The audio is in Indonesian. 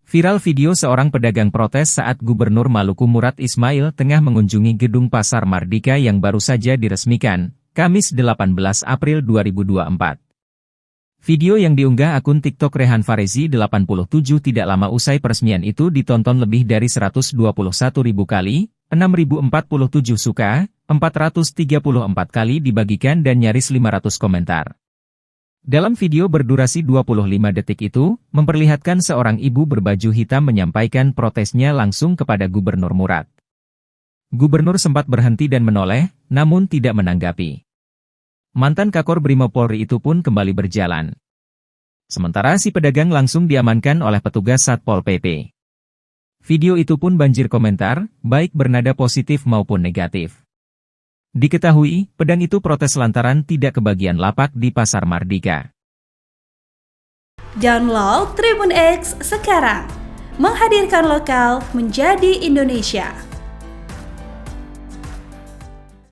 Viral video seorang pedagang protes saat Gubernur Maluku Murad Ismail tengah mengunjungi gedung Pasar Mardika yang baru saja diresmikan, Kamis 18 April 2024. Video yang diunggah akun TikTok Rehan Farezi 87 tidak lama usai peresmian itu ditonton lebih dari 121.000 kali, 6.047 suka, 434 kali dibagikan dan nyaris 500 komentar. Dalam video berdurasi 25 detik itu, memperlihatkan seorang ibu berbaju hitam menyampaikan protesnya langsung kepada Gubernur Murad. Gubernur sempat berhenti dan menoleh, namun tidak menanggapi. Mantan Kakor Brimob Polri itu pun kembali berjalan. Sementara si pedagang langsung diamankan oleh petugas Satpol PP. Video itu pun banjir komentar, baik bernada positif maupun negatif. Diketahui, pedang itu protes lantaran tidak kebagian lapak di Pasar Mardika. Download Tribun X sekarang, menghadirkan lokal menjadi Indonesia.